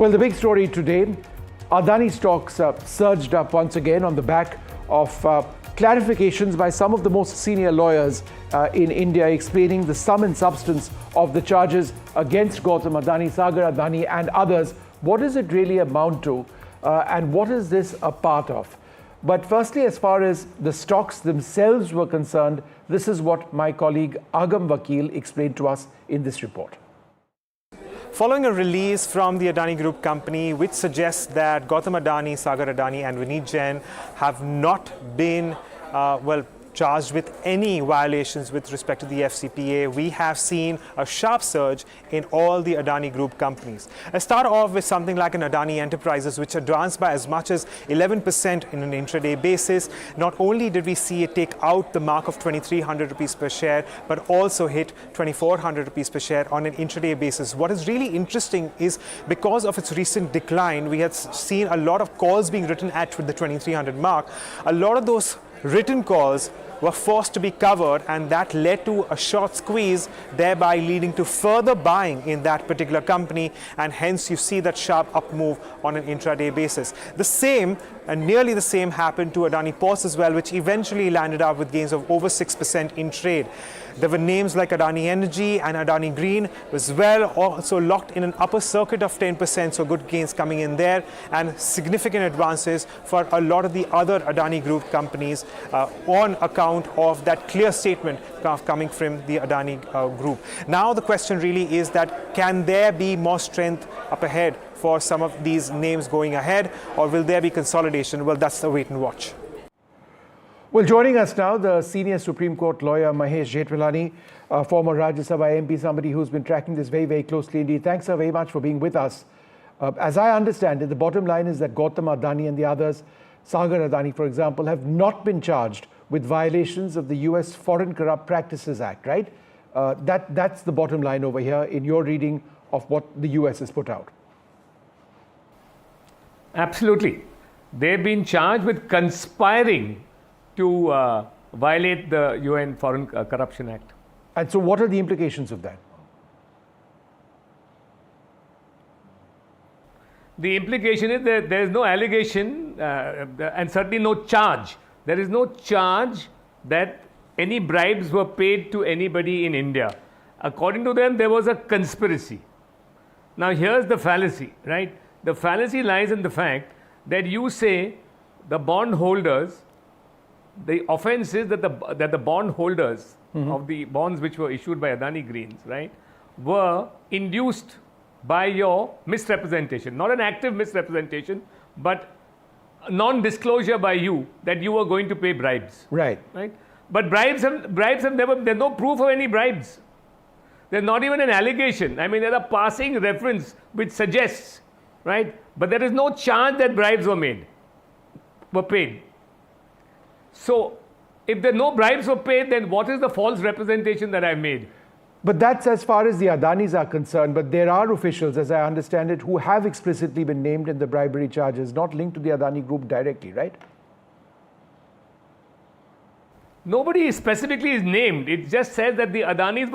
Well, the big story today, Adani stocks surged up once again on the back of clarifications by some of the most senior lawyers in India explaining the sum and substance of the charges against Gautam Adani, Sagar Adani and others. What does it really amount to and what is this a part of? But firstly, as far as the stocks themselves were concerned, this is what my colleague Agam Vakil explained to us in this report. Following a release from the Adani Group company which suggests that Gautam Adani, Sagar Adani and Vineet Jain have not been, charged with any violations with respect to the FCPA, we have seen a sharp surge in all the Adani Group companies. Let's start off with something like an Adani Enterprises, which advanced by as much as 11% in an intraday basis. Not only did we see it take out the mark of 2,300 rupees per share, but also hit 2,400 rupees per share on an intraday basis. What is really interesting is because of its recent decline, we had seen a lot of calls being written at the 2,300 mark. A lot of those written calls were forced to be covered, and that led to a short squeeze, thereby leading to further buying in that particular company, and hence you see that sharp up move on an intraday basis. The same and nearly the same happened to Adani Ports as well, which eventually landed up with gains of over 6% in trade. There were names like Adani Energy and Adani Green as well, also locked in an upper circuit of 10%, so good gains coming in there, and significant advances for a lot of the other Adani Group companies on account of that clear statement coming from the Adani Group. Now the question really is that can there be more strength up ahead for some of these names going ahead, or will there be consolidation? Well, that's the wait and watch. Well, joining us now, the senior Supreme Court lawyer Mahesh Jethmalani, former Rajya Sabha MP, somebody who's been tracking this very, very closely indeed. Thanks so very much for being with us. As I understand it, the bottom line is that Gautam Adani and the others, Sagar Adani, for example, have not been charged with violations of the US Foreign Corrupt Practices Act, right? That's the bottom line over here in your reading of what the US has put out. Absolutely. They've been charged with conspiring to violate the UN Foreign Corruption Act. And so what are the implications of that? The implication is that there is no allegation and certainly no charge. There is no charge that any bribes were paid to anybody in India. According to them, there was a conspiracy. Now here's the fallacy, right? The fallacy lies in the fact that you say the bondholders, the offense is that the bondholders of the bonds which were issued by Adani Greens, right, were induced by your misrepresentation, not an active misrepresentation, but non-disclosure by you that you were going to pay bribes. Right. Right? But bribes have never, there's no proof of any bribes. There's not even an allegation. I mean, there's a passing reference which suggests, right? But there is no charge that bribes were paid. So, if there no bribes were paid, then what is the false representation that I made? But that's as far as the Adanis are concerned. But there are officials, as I understand it, who have explicitly been named in the bribery charges, not linked to the Adani Group directly, right? Nobody specifically is named. It just says that the Adanis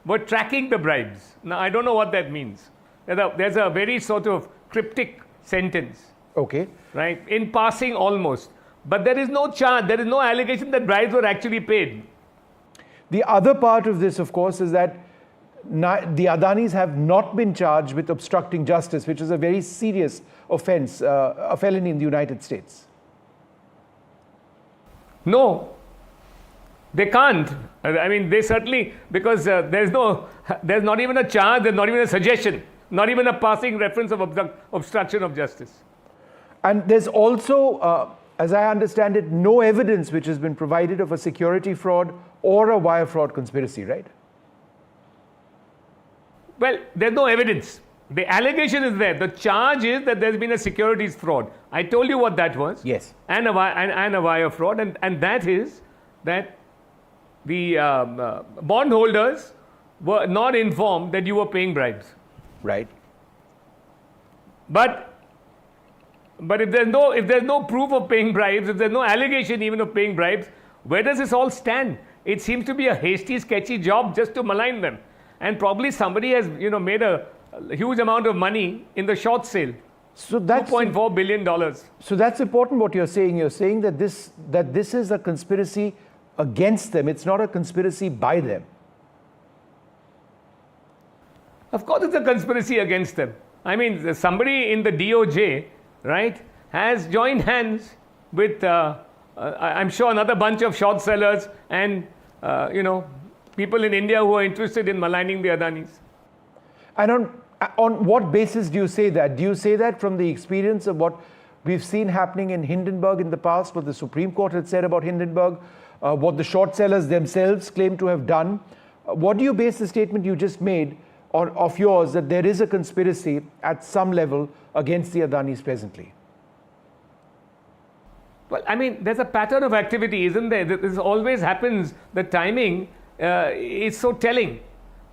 were tracking the bribes. Now, I don't know what that means. There's a very sort of cryptic sentence. Okay. Right? In passing almost. But there is no charge, there is no allegation that bribes were actually paid. The other part of this, of course, is that the Adanis have not been charged with obstructing justice, which is a very serious offense, a felony in the United States. No, they can't. I mean, they certainly, because there's not even a charge, there's not even a suggestion, not even a passing reference of obstruction of justice. And there's also, as I understand it, no evidence which has been provided of a security fraud or a wire fraud conspiracy, right? Well, there's no evidence. The allegation is there. The charge is that there's been a securities fraud. I told you what that was. Yes. And a wire fraud. And that is that the bondholders were not informed that you were paying bribes. Right. But if there's no proof of paying bribes, if there's no allegation even of paying bribes, where does this all stand? It seems to be a hasty, sketchy job just to malign them. And probably somebody has, made a a huge amount of money in the short sale. So that's $2.4 billion. So that's important what you're saying. You're saying that this is a conspiracy against them. It's not a conspiracy by them. Of course, it's a conspiracy against them. I mean, somebody in the DOJ, right, has joined hands with, I'm sure, another bunch of short sellers and, people in India who are interested in maligning the Adanis. And on what basis do you say that? Do you say that from the experience of what we've seen happening in Hindenburg in the past, what the Supreme Court had said about Hindenburg, what the short sellers themselves claim to have done? What do you base the statement you just made of yours that there is a conspiracy at some level against the Adanis presently? Well, I mean, there's a pattern of activity, isn't there? This always happens. The timing is so telling.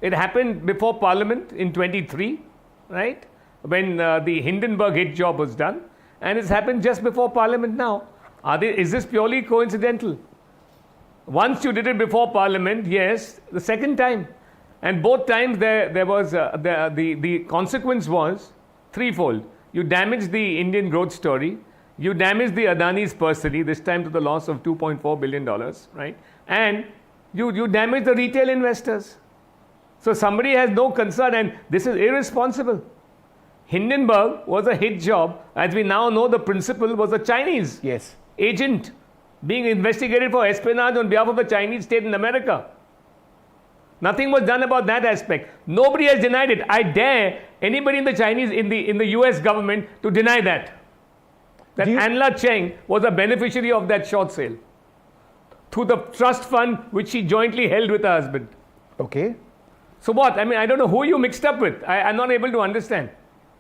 It happened before Parliament in 23, right? When the Hindenburg hit job was done. And it's happened just before Parliament now. Is this purely coincidental? Once you did it before Parliament, yes. The second time. And both times there was, the consequence was threefold. You damaged the Indian growth story. You damaged the Adanis personally, this time to the loss of $2.4 billion, right? And you damaged the retail investors. So somebody has no concern, and this is irresponsible. Hindenburg was a hit job. As we now know, the principal was a Chinese agent being investigated for espionage on behalf of the Chinese state in America. Nothing was done about that aspect. Nobody has denied it. I dare anybody in the US government to deny that. That Anla Cheng was a beneficiary of that short sale through the trust fund which she jointly held with her husband. Okay. So what? I mean, I don't know who you mixed up with. I'm not able to understand.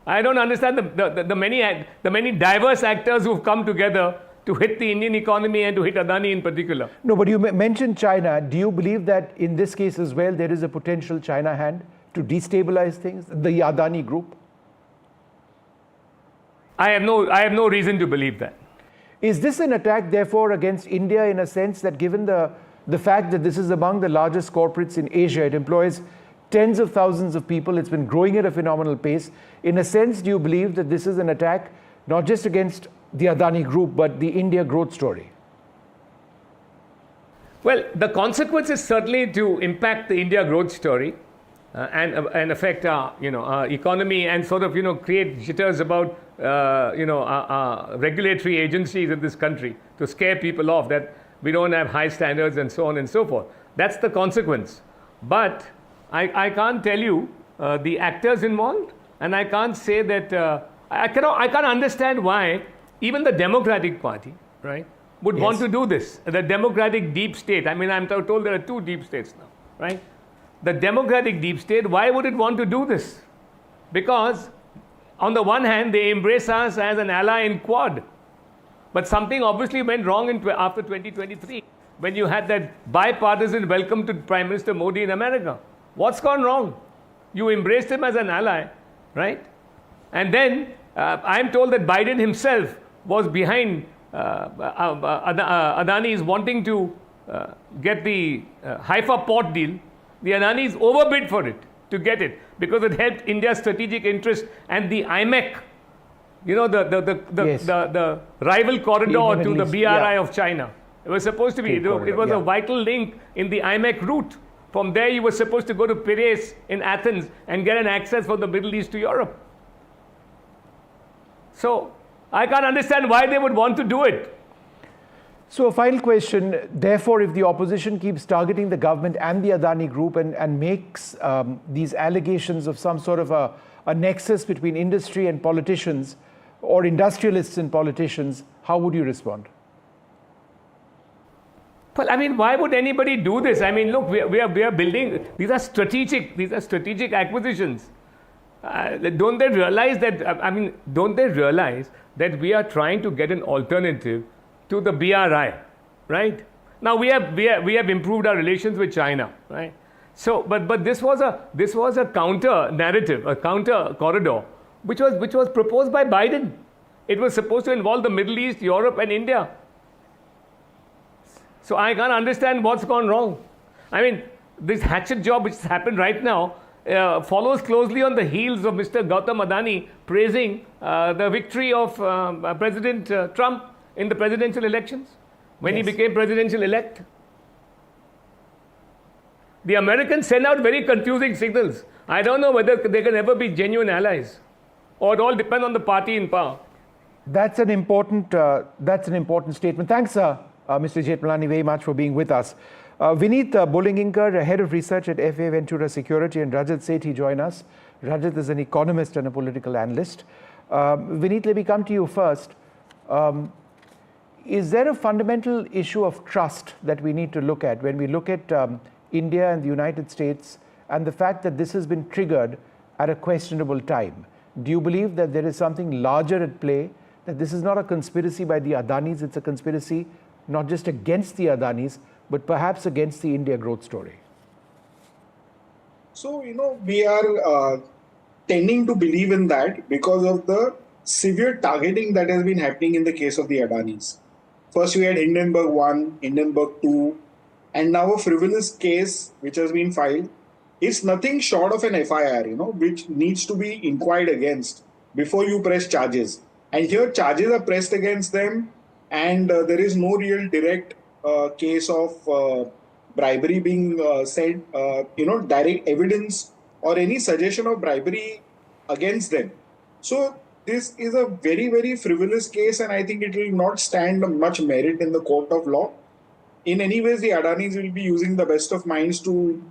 I don't understand the many diverse actors who've come together to hit the Indian economy and to hit Adani in particular. No, but you mentioned China. Do you believe that in this case as well, there is a potential China hand to destabilize things, the Adani Group? I have no reason to believe that. Is this an attack, therefore, against India in a sense that given the fact that this is among the largest corporates in Asia, it employs tens of thousands of people, it's been growing at a phenomenal pace. In a sense, do you believe that this is an attack not just against the Adani Group, but the India growth story? Well, the consequence is certainly to impact the India growth story and affect our economy and sort of create jitters about regulatory agencies in this country to scare people off that we don't have high standards and so on and so forth. That's the consequence. But I can't tell you the actors involved, and I can't say that I can't understand why even the Democratic Party, right, would want to do this. The Democratic deep state. I mean, I'm told there are two deep states now, right? The Democratic deep state, why would it want to do this? Because on the one hand, they embrace us as an ally in Quad. But something obviously went wrong after 2023 when you had that bipartisan welcome to Prime Minister Modi in America. What's gone wrong? You embraced him as an ally, right? And then I'm told that Biden himself was behind Adani's wanting to get the Haifa port deal. The Adanis overbid for it to get it because it helped India's strategic interest and the IMEC, the rival corridor to the BRI of China. It was supposed to be, it was a vital link in the IMEC route. From there, you were supposed to go to Piraeus in Athens and get an access from the Middle East to Europe. So I can't understand why they would want to do it. So a final question, therefore, if the opposition keeps targeting the government and the Adani Group and makes these allegations of some sort of a nexus between industry and politicians or industrialists and politicians, how would you respond? Well, I mean, why would anybody do this? I mean, look, we are building, these are strategic acquisitions. Don't they realize that we are trying to get an alternative to the BRI, right? Now we have improved our relations with China, right? So, but this was a counter narrative, a counter corridor, which was proposed by Biden. It was supposed to involve the Middle East, Europe, and India. So I can't understand what's gone wrong. I mean, this hatchet job which has happened right now follows closely on the heels of Mr. Gautam Adani praising the victory of President Trump in the presidential elections when he became presidential elect. The Americans send out very confusing signals. I don't know whether they can ever be genuine allies, or it all depends on the party in power. That's an important statement. Thanks, Mr. Jethmalani, very much for being with us. Vineet Bullinginkar, head of research at FA Ventura Security, and Rajat Sethi join us. Rajat is an economist and a political analyst. Vineet, let me come to you first. Is there a fundamental issue of trust that we need to look at when we look at India and the United States and the fact that this has been triggered at a questionable time? Do you believe that there is something larger at play, that this is not a conspiracy by the Adanis, it's a conspiracy not just against the Adanis, but perhaps against the India growth story? So, we are tending to believe in that because of the severe targeting that has been happening in the case of the Adanis. First, we had Hindenburg 1, Hindenburg 2, and now a frivolous case which has been filed. It's nothing short of an FIR, which needs to be inquired against before you press charges. And here charges are pressed against them, and there is no real direct case of bribery being said, direct evidence or any suggestion of bribery against them. So this is a very, very frivolous case, and I think it will not stand much merit in the court of law. In any ways, the Adanis will be using the best of minds to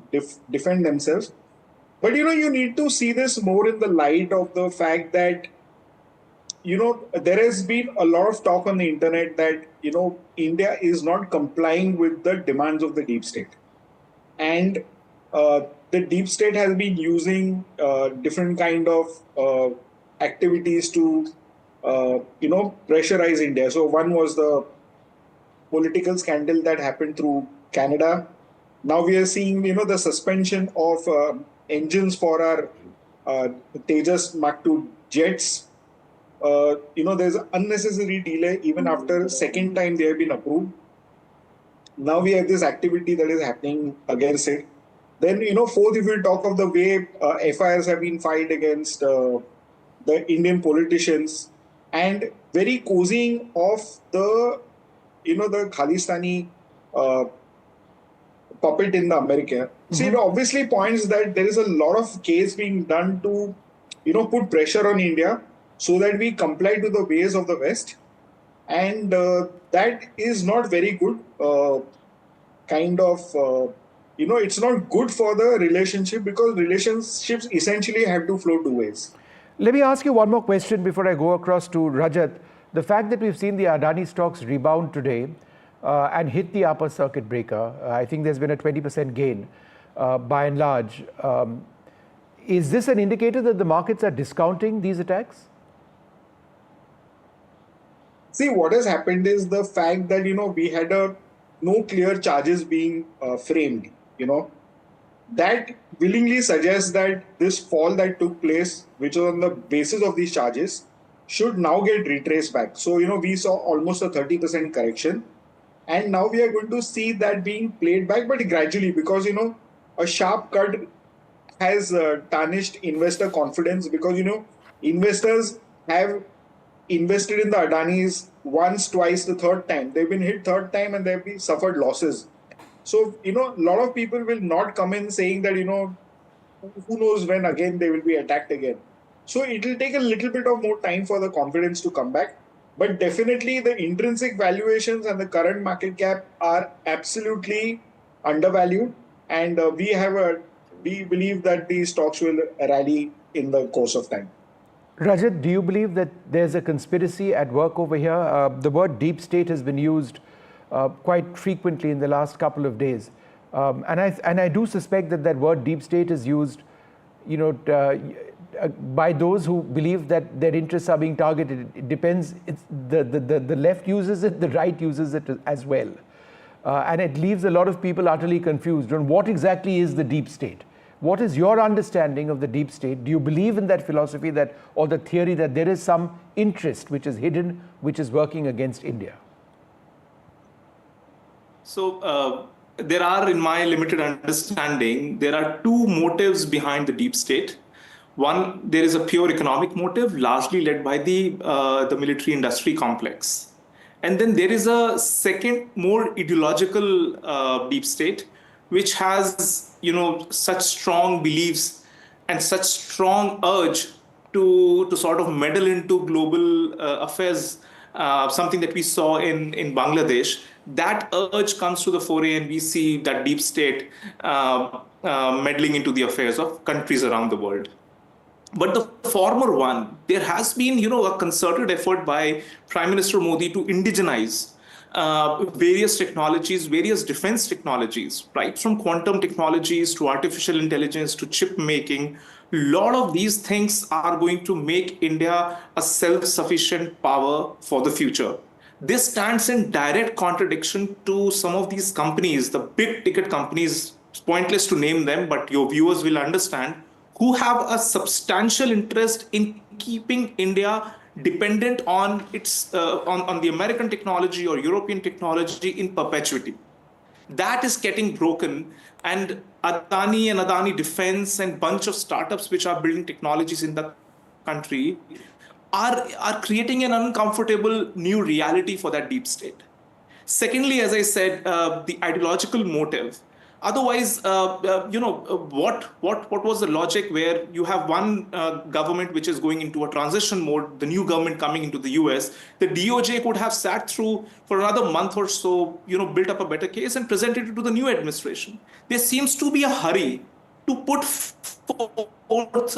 defend themselves. But, you need to see this more in the light of the fact that, there has been a lot of talk on the internet that, India is not complying with the demands of the deep state. And the deep state has been using different kind of activities to, pressurize India. So one was the political scandal that happened through Canada. Now we are seeing, the suspension of engines for our Tejas Mark II jets. There's unnecessary delay even after second time they have been approved. Now we have this activity that is happening against it. Then, fourth, if we talk of the way FIRs have been filed against the Indian politicians and very cozying of the, the Khalistani puppet in the America. See, it obviously points that there is a lot of case being done to, put pressure on India so that we comply to the ways of the West. And that is not very good it's not good for the relationship because relationships essentially have to flow two ways. Let me ask you one more question before I go across to Rajat. The fact that we've seen the Adani stocks rebound today and hit the upper circuit breaker, I think there's been a 20% gain by and large. Is this an indicator that the markets are discounting these attacks? See, what has happened is the fact that, we had no clear charges being framed, That willingly suggests that this fall that took place, which was on the basis of these charges, should now get retraced back. So, we saw almost a 30% correction. And now we are going to see that being played back, but gradually, because, a sharp cut has tarnished investor confidence because, investors have invested in the Adanis once, twice, the third time. They've been hit third time and they've been suffered losses. So, a lot of people will not come in saying that, who knows when again they will be attacked again. So it will take a little bit of more time for the confidence to come back. But definitely the intrinsic valuations and the current market cap are absolutely undervalued. And we believe that these stocks will rally in the course of time. Rajat, do you believe that there's a conspiracy at work over here? The word deep state has been used quite frequently in the last couple of days. And I do suspect that word deep state is used, by those who believe that their interests are being targeted. It depends. The left uses it, the right uses it as well. And it leaves a lot of people utterly confused on what exactly is the deep state. What is your understanding of the deep state? Do you believe in that philosophy or the theory that there is some interest which is hidden, which is working against India? So there are, in my limited understanding, there are two motives behind the deep state. One, there is a pure economic motive, largely led by the military-industry complex. And then there is a second, more ideological deep state, which has, such strong beliefs and such strong urge to sort of meddle into global affairs, something that we saw in Bangladesh. That urge comes to the fore, and we see that deep state meddling into the affairs of countries around the world. But the former one, there has been, a concerted effort by Prime Minister Modi to indigenize various technologies, various defense technologies, right? From quantum technologies to artificial intelligence to chip making. A lot of these things are going to make India a self-sufficient power for the future. This stands in direct contradiction to some of these companies, the big ticket companies. It's pointless to name them, but your viewers will understand, who have a substantial interest in keeping India dependent on its on the American technology or European technology in perpetuity. That is getting broken, and Adani and Adani Defense and bunch of startups which are building technologies in the country are creating an uncomfortable new reality for that deep state. Secondly, as I said, the ideological motive. Otherwise, what was the logic where you have one government which is going into a transition mode, the new government coming into the US, the DOJ could have sat through for another month or so, built up a better case and presented it to the new administration. There seems to be a hurry to put forth,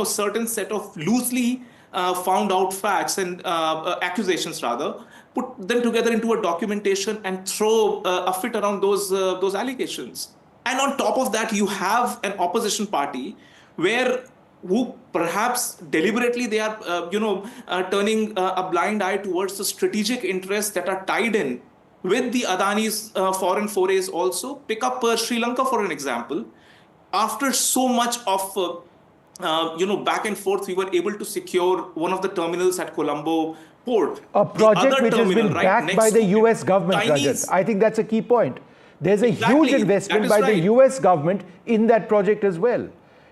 certain set of loosely found out facts and accusations rather, put them together into a documentation and throw a fit around those allegations. And on top of that, you have an opposition party who perhaps deliberately they are, turning a blind eye towards the strategic interests that are tied in with the Adani's foreign forays also. Pick up Sri Lanka for an example. After so much of back and forth, we were able to secure one of the terminals at Colombo port. A project which has been right backed by the US government, Chinese. Rajat. I think that's a key point. There's a Exactly. huge investment by the US government in that project as well.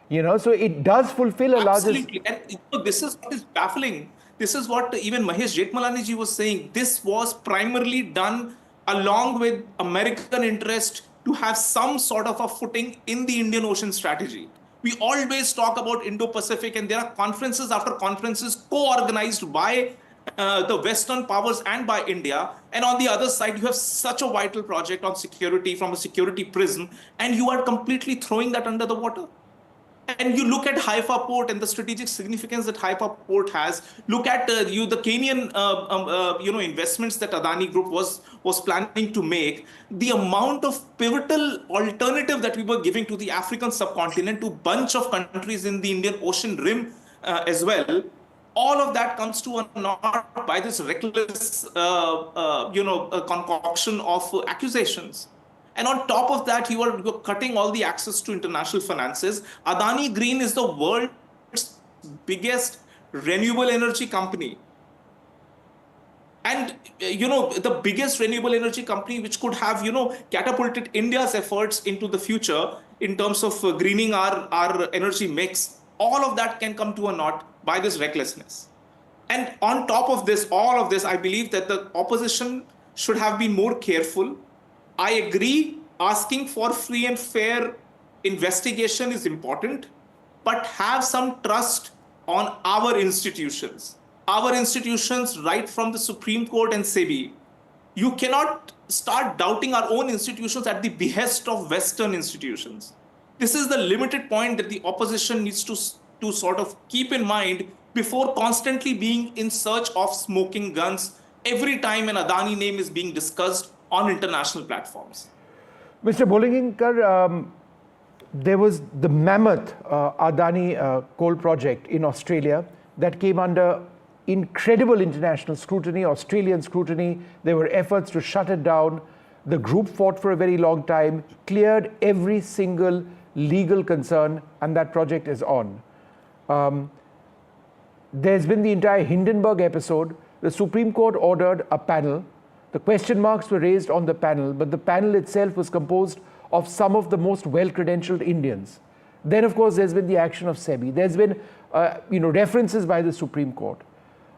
So it does fulfill a larger... Absolutely. And this is what is baffling. This is what even Mahesh Jethmalani ji was saying. This was primarily done along with American interest to have some sort of a footing in the Indian Ocean strategy. We always talk about Indo-Pacific, and there are conferences after conferences co-organized by the Western powers and by India. And on the other side, you have such a vital project on security from a security prism, and you are completely throwing that under the water. And you look at Haifa port and the strategic significance that Haifa port has. Look at the Kenyan investments that Adani Group was planning to make. The amount of pivotal alternative that we were giving to the African subcontinent, to a bunch of countries in the Indian Ocean rim as well. All of that comes to a knot by this reckless, concoction of accusations. And on top of that, you're cutting all the access to international finances. Adani Green is the world's biggest renewable energy company. And, the biggest renewable energy company which could have, catapulted India's efforts into the future in terms of greening our energy mix. All of that can come to a knot by this recklessness. And on top of this, all of this, I believe that the opposition should have been more careful. I agree, asking for free and fair investigation is important, but have some trust on our institutions. Our institutions, right from the Supreme Court and SEBI. You cannot start doubting our own institutions at the behest of Western institutions. This is the limited point that the opposition needs to sort of keep in mind before constantly being in search of smoking guns every time an Adani name is being discussed on international platforms. Mr. Bolingekar, there was the mammoth Adani coal project in Australia that came under incredible international scrutiny, Australian scrutiny. There were efforts to shut it down. The group fought for a very long time, cleared every single legal concern, and that project is on. There's been the entire Hindenburg episode. The Supreme Court ordered a panel The question marks were raised on the panel, but the panel itself was composed of some of the most well-credentialed Indians. Then, of course, there's been the action of SEBI. There's been, references by the Supreme Court.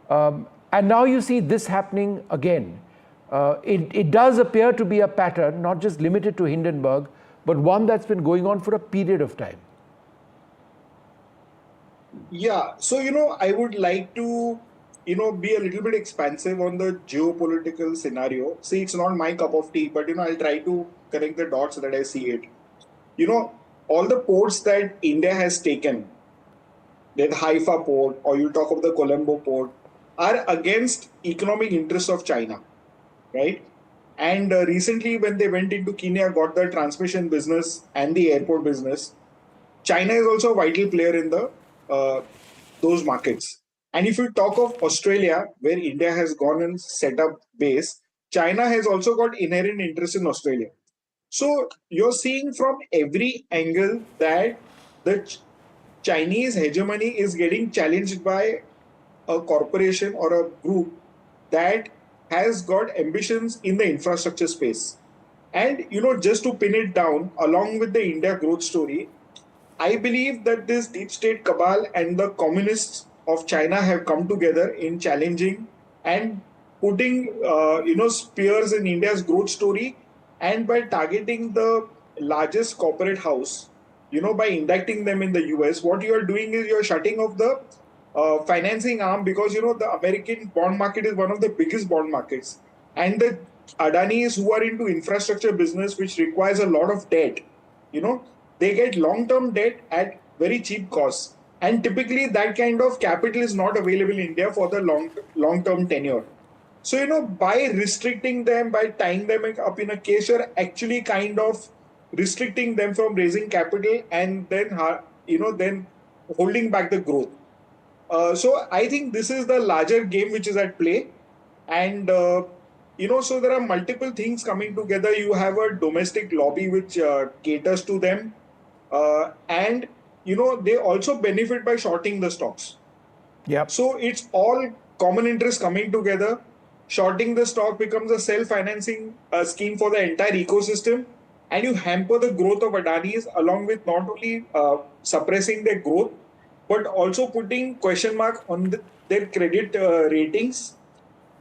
And now you see this happening again. It does appear to be a pattern, not just limited to Hindenburg, but one that's been going on for a period of time. Yeah, so I would like to be a little bit expansive on the geopolitical scenario. See, it's not my cup of tea, but I'll try to connect the dots that I see it. All the ports that India has taken, the Haifa port, or you talk of the Colombo port, are against economic interests of China, right? And recently, when they went into Kenya, got the transmission business and the airport business, China is also a vital player in the those markets. And if you talk of Australia, where India has gone and set up base, China has also got inherent interest in Australia. So you're seeing from every angle that the Chinese hegemony is getting challenged by a corporation or a group that has got ambitions in the infrastructure space. And, just to pin it down, along with the India growth story, I believe that this deep state cabal and the communists of China have come together in challenging and putting, spears in India's growth story. And by targeting the largest corporate house, by indicting them in the US, what you are doing is you're shutting off the financing arm, because, the American bond market is one of the biggest bond markets. And the Adanis who are into infrastructure business, which requires a lot of debt, they get long-term debt at very cheap costs. And typically that kind of capital is not available in India for the long-term tenure. So, by restricting them, by tying them up in a case, you're actually kind of restricting them from raising capital and then, then holding back the growth. So I think this is the larger game which is at play. And, so there are multiple things coming together. You have a domestic lobby which caters to them. And, they also benefit by shorting the stocks. Yeah. So it's all common interest coming together. Shorting the stock becomes a self-financing scheme for the entire ecosystem, and you hamper the growth of Adani's, along with not only suppressing their growth, but also putting question mark on their credit ratings,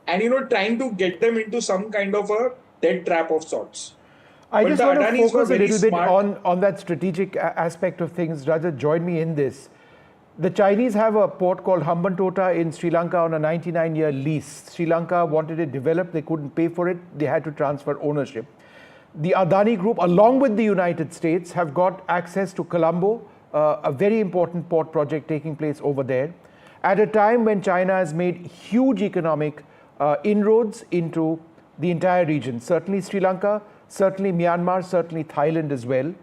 and trying to get them into some kind of a debt trap of sorts. I But just the want to Adanis were focus a very little bit smart. on that strategic aspect of things. Rajat, join me in this. The Chinese have a port called Hambantota in Sri Lanka on a 99-year lease. Sri Lanka wanted it developed. They couldn't pay for it. They had to transfer ownership. The Adani Group, along with the United States, have got access to Colombo, a very important port project taking place over there, at a time when China has made huge economic inroads into the entire region. Certainly Sri Lanka, certainly Myanmar, certainly Thailand as well.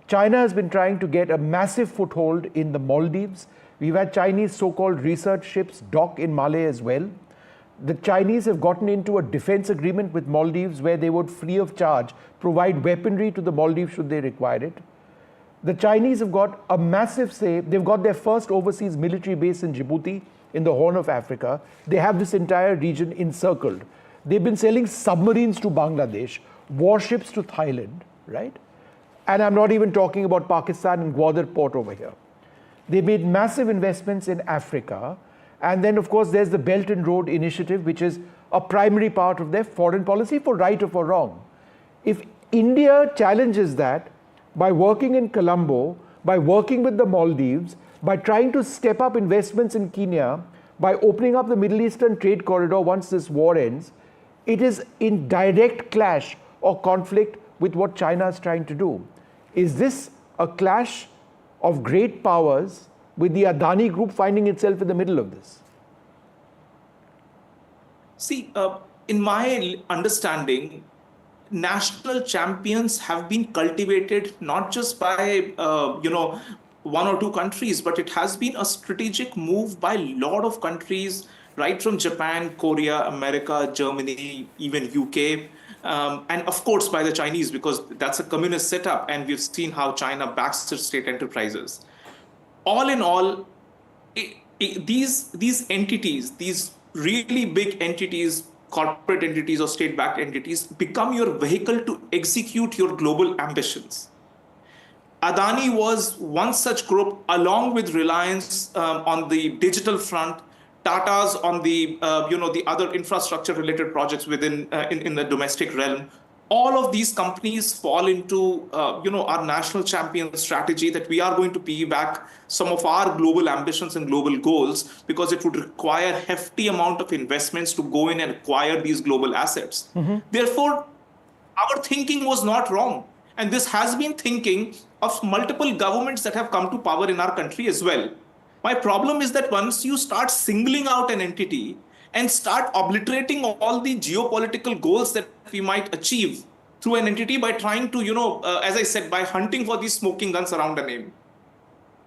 China has been trying to get a massive foothold in the Maldives. We've had Chinese so-called research ships dock in Malé as well. The Chinese have gotten into a defense agreement with Maldives where they would, free of charge, provide weaponry to the Maldives should they require it. The Chinese have got a massive say. They've got their first overseas military base in Djibouti in the Horn of Africa. They have this entire region encircled. They've been selling submarines to Bangladesh, warships to Thailand, right? And I'm not even talking about Pakistan and Gwadar port over here. They made massive investments in Africa. And then, of course, there's the Belt and Road Initiative, which is a primary part of their foreign policy, for right or for wrong. If India challenges that by working in Colombo, by working with the Maldives, by trying to step up investments in Kenya, by opening up the Middle Eastern trade corridor once this war ends, it is in direct clash or conflict with what China is trying to do. Is this a clash of great powers with the Adani Group finding itself in the middle of this? See, in my understanding, national champions have been cultivated not just by, one or two countries, but it has been a strategic move by a lot of countries, right from Japan, Korea, America, Germany, even UK. And of course by the Chinese, because that's a communist setup, and we've seen how China backs its state enterprises. All in all, these entities, these really big entities, corporate entities or state-backed entities become your vehicle to execute your global ambitions. Adani was one such group, along with Reliance on the digital front, Tata's on the the other infrastructure-related projects within in the domestic realm. All of these companies fall into our national champion strategy that we are going to piggyback some of our global ambitions and global goals, because it would require hefty amount of investments to go in and acquire these global assets. Therefore, our thinking was not wrong. And this has been thinking of multiple governments that have come to power in our country as well. My problem is that once you start singling out an entity and start obliterating all the geopolitical goals that we might achieve through an entity by trying to, as I said, by hunting for these smoking guns around a name.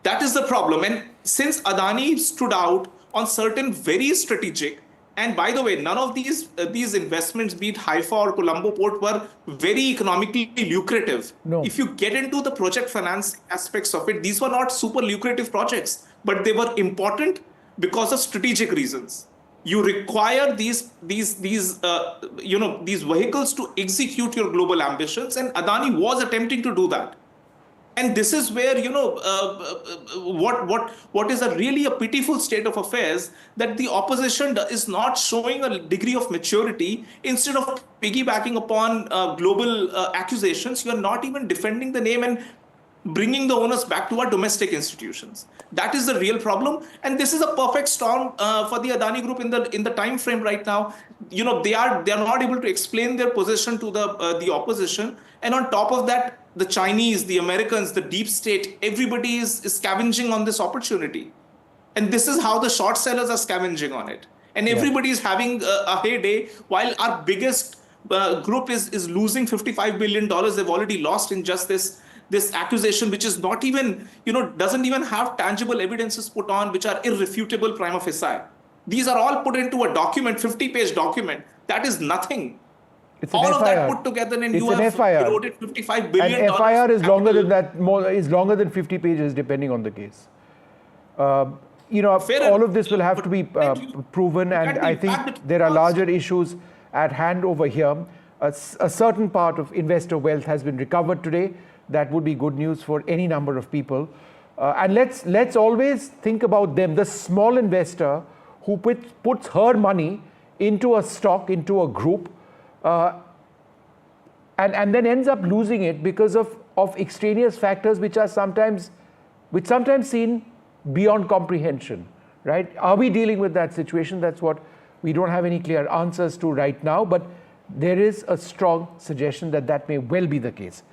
That is the problem. And since Adani stood out on certain very strategic, and by the way, none of these investments, be it Haifa or Colombo Port, were very economically lucrative. No. If you get into the project finance aspects of it, these were not super lucrative projects, but they were important because of strategic reasons. You require these vehicles to execute your global ambitions, and Adani was attempting to do that. And this is where, what is really a pitiful state of affairs, that the opposition is not showing a degree of maturity. Instead of piggybacking upon global accusations, you are not even defending the name and bringing the onus back to our domestic institutions. That is the real problem. And this is a perfect storm for the Adani Group in the time frame right now. They are not able to explain their position to the opposition. And on top of that, the Chinese, the Americans, the deep state, everybody is scavenging on this opportunity. And this is how the short sellers are scavenging on it. And everybody is having a heyday, while our biggest group is losing $55 billion. They've already lost in just this accusation, which is not even, doesn't even have tangible evidences put on, which are irrefutable prima facie. These are all put into a document, 50-page document. That is nothing. It's an all FIR. of that put together, and you have eroded $55 billion. An FIR is longer than that, is longer than 50 pages, depending on the case. All of this will have to be proven, and I think there are larger issues at hand over here. A certain part of investor wealth has been recovered today. That would be good news for any number of people. And let's always think about them, the small investor who puts her money into a stock, into a group, and then ends up losing it because of extraneous factors which sometimes seen beyond comprehension, right? Are we dealing with that situation? That's what we don't have any clear answers to right now, but there is a strong suggestion that may well be the case.